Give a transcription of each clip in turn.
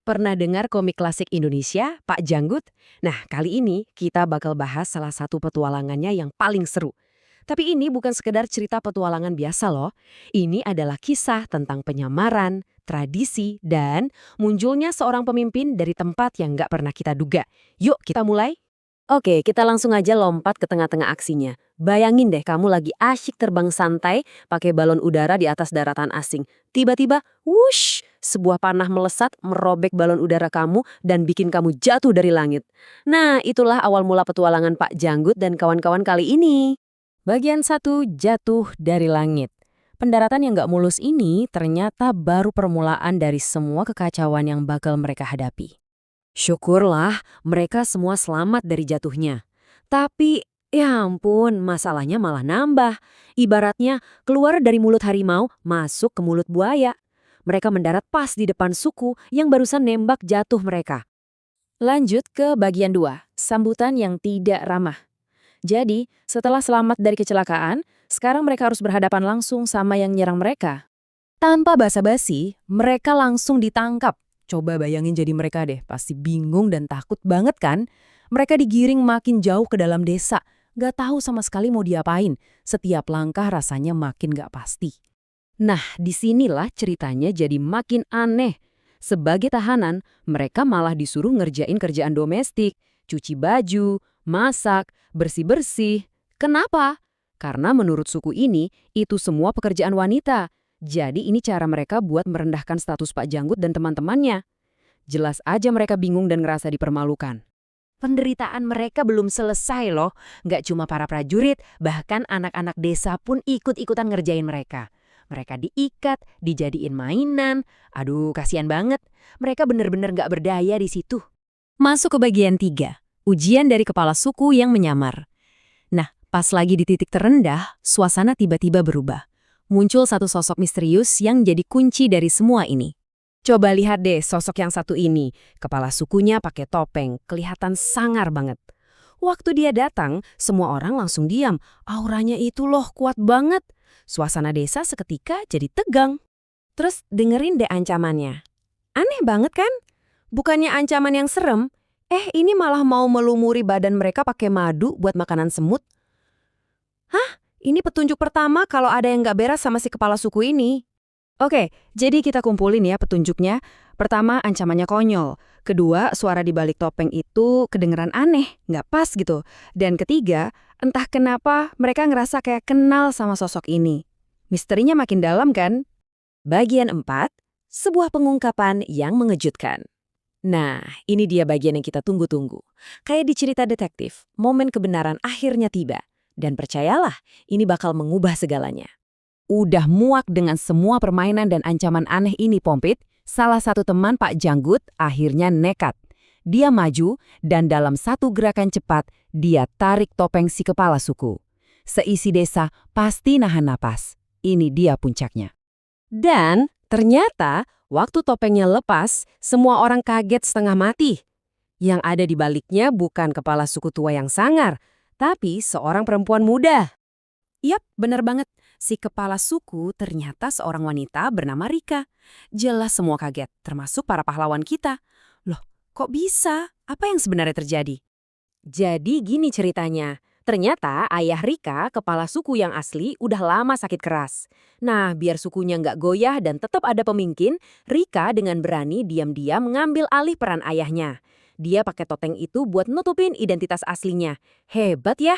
Pernah dengar komik klasik Indonesia, Pak Janggut? Nah, kali ini kita bakal bahas salah satu petualangannya yang paling seru. Tapi ini bukan sekedar cerita petualangan biasa loh. Ini adalah kisah tentang penyamaran, tradisi, dan munculnya seorang pemimpin dari tempat yang nggak pernah kita duga. Yuk, kita mulai. Oke, kita langsung aja lompat ke tengah-tengah aksinya. Bayangin deh kamu lagi asyik terbang santai pakai balon udara di atas daratan asing. Tiba-tiba, wush, sebuah panah melesat merobek balon udara kamu dan bikin kamu jatuh dari langit. Nah, itulah awal mula petualangan Pak Janggut dan kawan-kawan kali ini. Bagian 1, jatuh dari langit. Pendaratan yang nggak mulus ini ternyata baru permulaan dari semua kekacauan yang bakal mereka hadapi. Syukurlah mereka semua selamat dari jatuhnya. Tapi, ya ampun, masalahnya malah nambah. Ibaratnya keluar dari mulut harimau, masuk ke mulut buaya. Mereka mendarat pas di depan suku yang barusan nembak jatuh mereka. Lanjut ke bagian 2, sambutan yang tidak ramah. Jadi, setelah selamat dari kecelakaan, sekarang mereka harus berhadapan langsung sama yang nyerang mereka. Tanpa basa-basi, mereka langsung ditangkap. Coba bayangin jadi mereka deh, pasti bingung dan takut banget kan? Mereka digiring makin jauh ke dalam desa, gak tahu sama sekali mau diapain. Setiap langkah rasanya makin gak pasti. Nah, disinilah ceritanya jadi makin aneh. Sebagai tahanan, mereka malah disuruh ngerjain kerjaan domestik, cuci baju, masak, bersih-bersih. Kenapa? Karena menurut suku ini, itu semua pekerjaan wanita. Jadi ini cara mereka buat merendahkan status Pak Janggut dan teman-temannya. Jelas aja mereka bingung dan ngerasa dipermalukan. Penderitaan mereka belum selesai loh. Nggak cuma para prajurit, bahkan anak-anak desa pun ikut-ikutan ngerjain mereka. Mereka diikat, dijadiin mainan. Aduh, kasihan banget. Mereka bener-bener nggak berdaya di situ. Masuk ke bagian 3, ujian dari kepala suku yang menyamar. Nah, pas lagi di titik terendah, suasana tiba-tiba berubah. Muncul satu sosok misterius yang jadi kunci dari semua ini. Coba lihat deh sosok yang satu ini. Kepala sukunya pakai topeng, kelihatan sangar banget. Waktu dia datang, semua orang langsung diam. Auranya itu loh kuat banget. Suasana desa seketika jadi tegang. Terus dengerin deh ancamannya. Aneh banget kan? Bukannya ancaman yang serem, ini malah mau melumuri badan mereka pakai madu buat makanan semut. Hah? Ini petunjuk pertama kalau ada yang nggak beres sama si kepala suku ini. Oke, jadi kita kumpulin ya petunjuknya. Pertama, ancamannya konyol. Kedua, suara di balik topeng itu kedengeran aneh, nggak pas gitu. Dan ketiga, entah kenapa mereka ngerasa kayak kenal sama sosok ini. Misterinya makin dalam kan? Bagian 4, sebuah pengungkapan yang mengejutkan. Nah, ini dia bagian yang kita tunggu-tunggu. Kayak di cerita detektif, momen kebenaran akhirnya tiba. Dan percayalah, ini bakal mengubah segalanya. Udah muak dengan semua permainan dan ancaman aneh ini, Pompit, salah satu teman Pak Janggut akhirnya nekat. Dia maju dan dalam satu gerakan cepat, dia tarik topeng si kepala suku. Seisi desa pasti nahan napas. Ini dia puncaknya. Dan ternyata waktu topengnya lepas, semua orang kaget setengah mati. Yang ada di baliknya bukan kepala suku tua yang sangar, tapi seorang perempuan muda. Yap, benar banget. Si kepala suku ternyata seorang wanita bernama Rika. Jelas semua kaget, termasuk para pahlawan kita. Loh, kok bisa? Apa yang sebenarnya terjadi? Jadi gini ceritanya. Ternyata ayah Rika, kepala suku yang asli, udah lama sakit keras. Nah, biar sukunya nggak goyah dan tetap ada pemimpin, Rika dengan berani diam-diam mengambil alih peran ayahnya. Dia pakai topeng itu buat nutupin identitas aslinya. Hebat ya!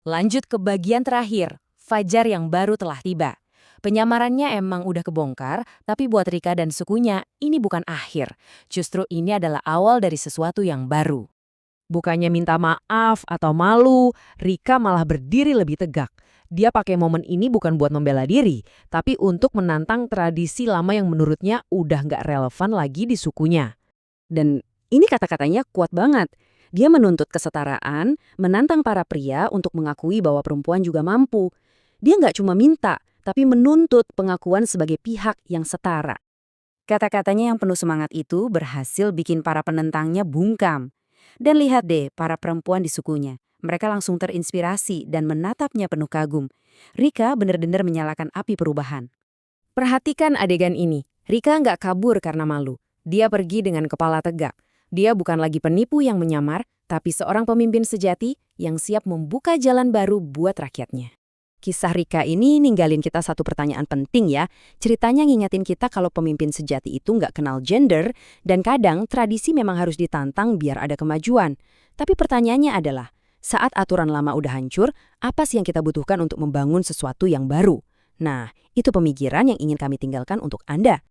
Lanjut ke bagian terakhir, fajar yang baru telah tiba. Penyamarannya emang udah kebongkar, tapi buat Rika dan sukunya, ini bukan akhir. Justru ini adalah awal dari sesuatu yang baru. Bukannya minta maaf atau malu, Rika malah berdiri lebih tegak. Dia pakai momen ini bukan buat membela diri, tapi untuk menantang tradisi lama yang menurutnya udah nggak relevan lagi di sukunya. Dan ini kata-katanya kuat banget. Dia menuntut kesetaraan, menantang para pria untuk mengakui bahwa perempuan juga mampu. Dia nggak cuma minta, tapi menuntut pengakuan sebagai pihak yang setara. Kata-katanya yang penuh semangat itu berhasil bikin para penentangnya bungkam. Dan lihat deh para perempuan di sukunya. Mereka langsung terinspirasi dan menatapnya penuh kagum. Rika benar-benar menyalakan api perubahan. Perhatikan adegan ini. Rika nggak kabur karena malu. Dia pergi dengan kepala tegak. Dia bukan lagi penipu yang menyamar, tapi seorang pemimpin sejati yang siap membuka jalan baru buat rakyatnya. Kisah Rika ini ninggalin kita satu pertanyaan penting ya. Ceritanya ngingetin kita kalau pemimpin sejati itu nggak kenal gender, dan kadang tradisi memang harus ditantang biar ada kemajuan. Tapi pertanyaannya adalah, saat aturan lama udah hancur, apa sih yang kita butuhkan untuk membangun sesuatu yang baru? Nah, itu pemikiran yang ingin kami tinggalkan untuk Anda.